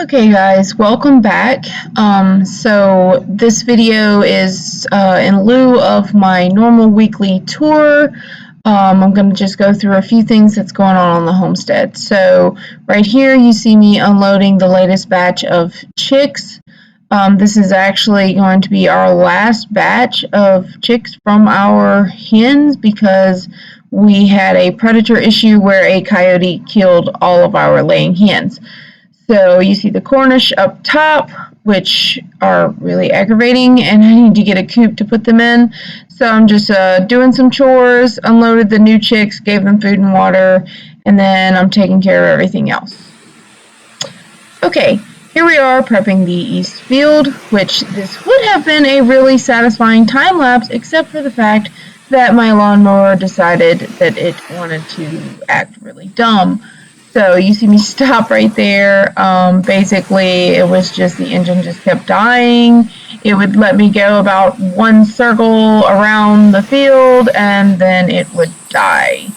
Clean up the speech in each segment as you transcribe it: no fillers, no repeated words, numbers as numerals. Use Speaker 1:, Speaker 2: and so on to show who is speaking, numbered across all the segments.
Speaker 1: Okay guys, welcome back. So this video is in lieu of my normal weekly tour. I'm going to just go through a few things that's going on the homestead. So right here you see me unloading the latest batch of chicks. This is actually going to be our last batch of chicks from our hens because we had a predator issue where a coyote killed all of our laying hens. So you see the Cornish up top, which are really aggravating, and I need to get a coop to put them in. So I'm just doing some chores, unloaded the new chicks, gave them food and water, and then I'm taking care of everything else. Okay, here we are prepping the east field, which this would have been a really satisfying time lapse, except for the fact that my lawnmower decided that it wanted to act really dumb. So you see me stop right there. Basically, it was just the engine just kept dying. It would let me go about one circle around the field and then it would die.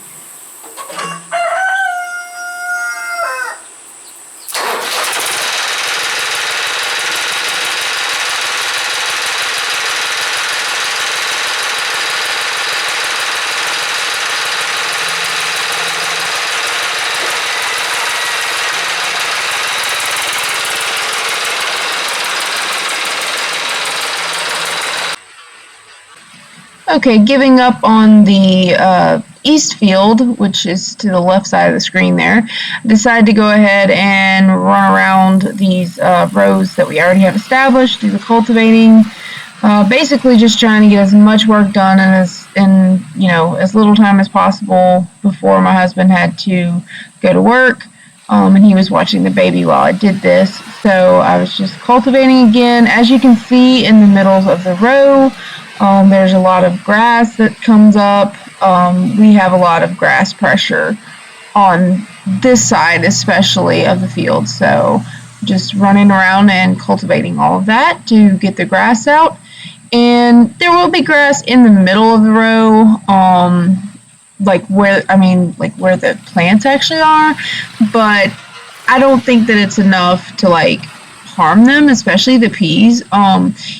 Speaker 1: Okay, giving up on the east field, which is to the left side of the screen there, I decided to go ahead and run around these rows that we already have established, do the cultivating, basically just trying to get as much work done in as little time as possible before my husband had to go to work. And he was watching the baby while I did this, so I was just cultivating again. As you can see in the middles of the row, there's a lot of grass that comes up. We have a lot of grass pressure on this side, especially of the field, so just running around and cultivating all of that to get the grass out. And there will be grass in the middle of the row, like where the plants actually are, but I don't think that it's enough to harm them, especially the peas.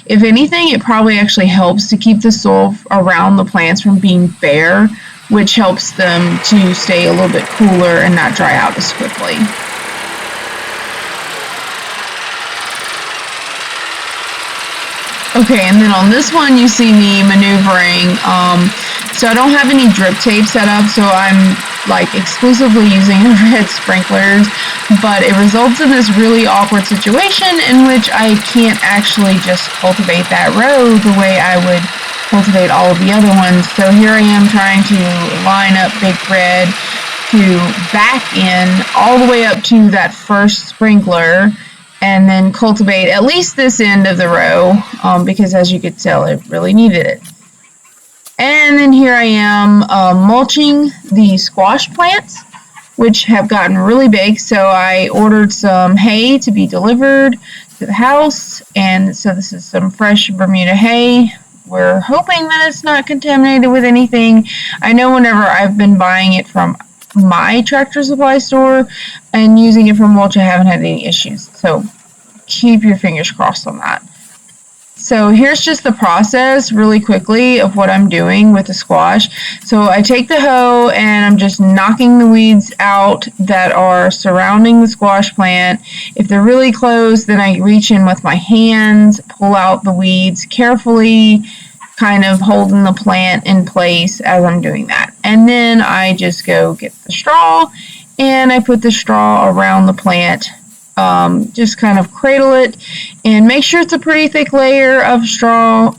Speaker 1: If anything, it probably actually helps to keep the soil around the plants from being bare, which helps them to stay a little bit cooler and not dry out as quickly. Okay, and then on this one you see me maneuvering. So I don't have any drip tape set up, so I'm exclusively using red sprinklers, but it results in this really awkward situation in which I can't actually just cultivate that row the way I would cultivate all of the other ones. So here I am trying to line up Big Red to back in all the way up to that first sprinkler and then cultivate at least this end of the row, because as you could tell, it really needed it. And then here I am mulching the squash plants, which have gotten really big, so I ordered some hay to be delivered to the house, and so this is some fresh Bermuda hay. We're hoping that it's not contaminated with anything. I know whenever I've been buying it from my Tractor Supply store and using it for mulch, I haven't had any issues, so keep your fingers crossed on that. So here's just the process really quickly of what I'm doing with the squash. So I take the hoe and I'm just knocking the weeds out that are surrounding the squash plant. If they're really close, then I reach in with my hands, pull out the weeds carefully, kind of holding the plant in place as I'm doing that. And then I just go get the straw and I put the straw around the plant. Just kind of cradle it and make sure it's a pretty thick layer of straw.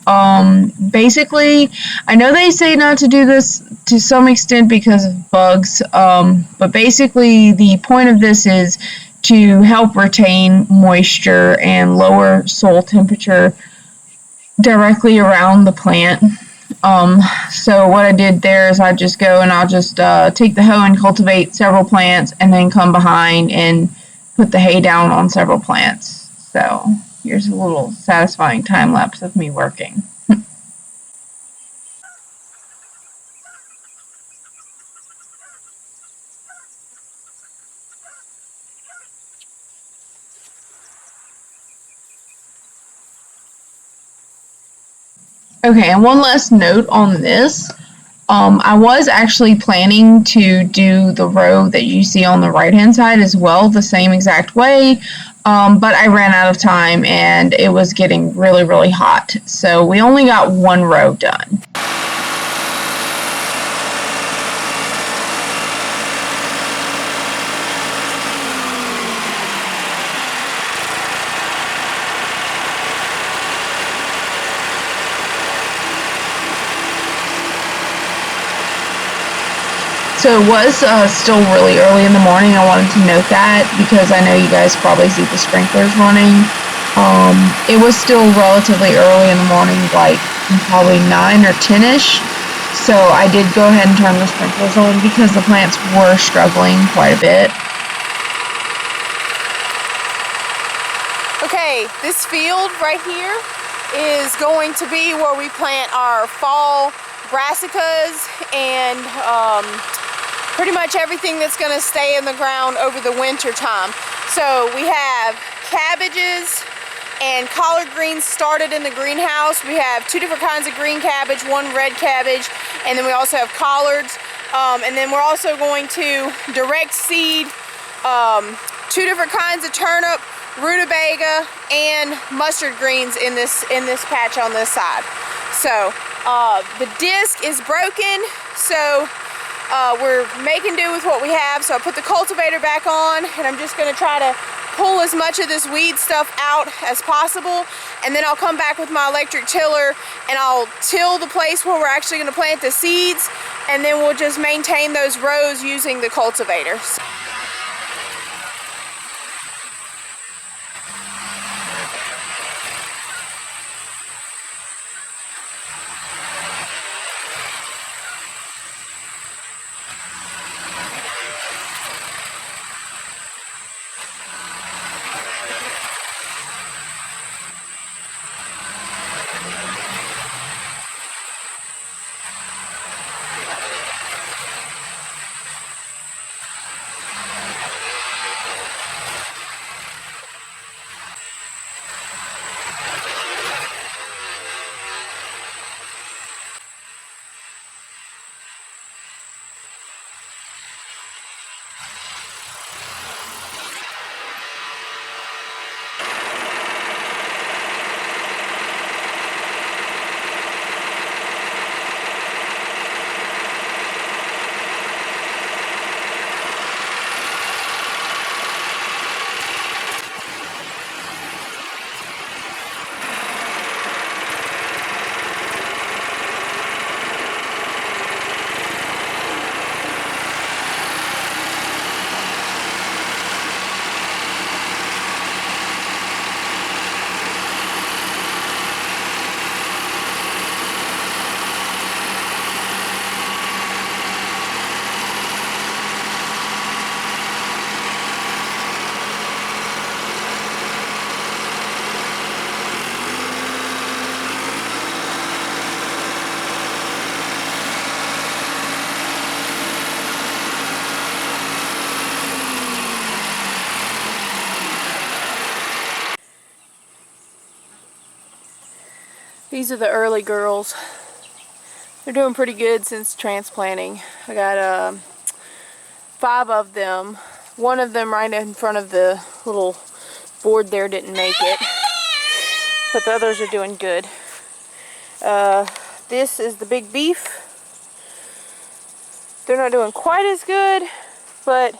Speaker 1: Basically, I know they say not to do this to some extent because of bugs, but basically the point of this is to help retain moisture and lower soil temperature directly around the plant. So what I did there is I just go and I'll just take the hoe and cultivate several plants and then come behind and put the hay down on several plants. So here's a little satisfying time lapse of me working. Okay, and one last note on this. I was actually planning to do the row that you see on the right-hand side as well, the same exact way, but I ran out of time and it was getting really, really hot. So we only got one row done. So it was still really early in the morning. I wanted to note that because I know you guys probably see the sprinklers running. It was still relatively early in the morning, like probably 9 or 10-ish. So I did go ahead and turn the sprinklers on because the plants were struggling quite a bit.
Speaker 2: Okay, this field right here is going to be where we plant our fall brassicas and pretty much everything that's going to stay in the ground over the winter time. So we have cabbages and collard greens started in the greenhouse. We have 2 different kinds of green cabbage, 1 red cabbage, and then we also have collards. And then we're also going to direct seed 2 different kinds of turnip, rutabaga, and mustard greens in this patch on this side. So the disc is broken, so we're making do with what we have. So I put the cultivator back on, and I'm just going to try to pull as much of this weed stuff out as possible, and then I'll come back with my electric tiller and I'll till the place where we're actually going to plant the seeds, and then we'll just maintain those rows using the cultivator. These are the early girls. They're doing pretty good since transplanting. I got 5 of them. 1 of them right in front of the little board there didn't make it, but the others are doing good. This is the big beef. They're not doing quite as good, but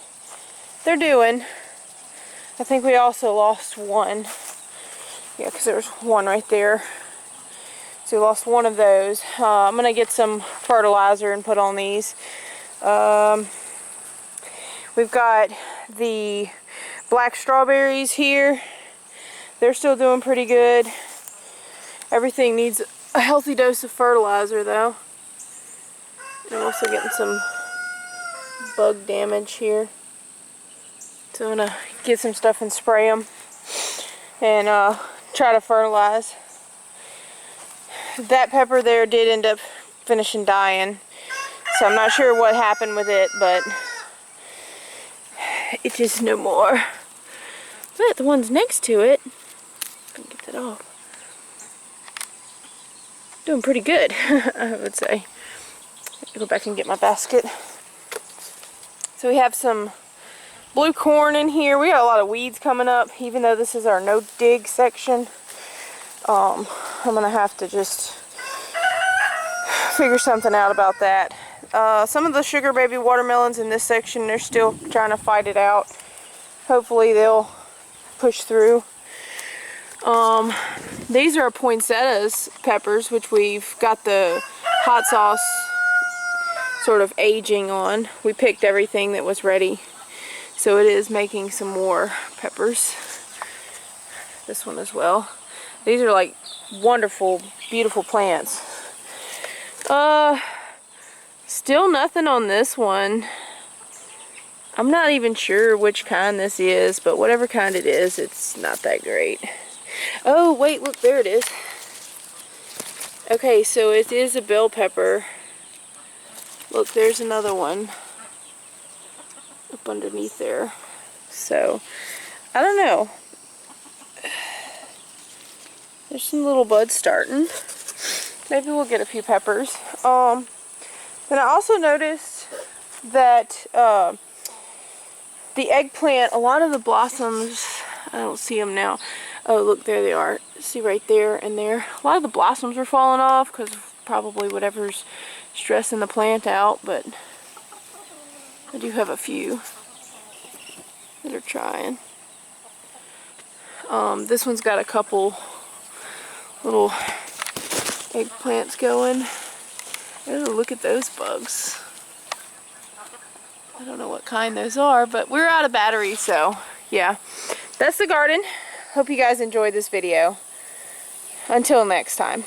Speaker 2: they're doing. I think we also lost 1. Yeah, because there was 1 right there. So we lost 1 of those. I'm going to get some fertilizer and put on these. We've got the black strawberries here. They're still doing pretty good. Everything needs a healthy dose of fertilizer though. And I'm also getting some bug damage here. So I'm going to get some stuff and spray them and try to fertilize. That pepper there did end up finishing dying, so I'm not sure what happened with it, but it is no more. But the ones next to it, I can get that off. doing pretty good, I would say. Go back and get my basket. So we have some blue corn in here. We got a lot of weeds coming up, even though this is our no dig section. I'm gonna have to just figure something out about that. Some of the sugar baby watermelons in this section, they're still trying to fight it out. Hopefully they'll push through. These are poinsettias peppers, which we've got the hot sauce sort of aging on. We picked everything that was ready, so it is making some more peppers. This one as well. These are like wonderful, beautiful plants. Still nothing on this one. I'm not even sure which kind this is, but whatever kind it is, it's not that great. Oh wait, look, there it is. Okay, so it is a bell pepper. Look, there's another one up underneath there. So, I don't know. There's some little buds starting. Maybe we'll get a few peppers. Then I also noticed that the eggplant, a lot of the blossoms, I don't see them now. Oh, look, there they are. See right there and there. A lot of the blossoms are falling off because of probably whatever's stressing the plant out, but I do have a few that are trying. This one's got a couple little eggplants going. Oh, look at those bugs. I don't know what kind those are, but we're out of battery, so yeah. That's the garden. Hope you guys enjoyed this video. Until next time.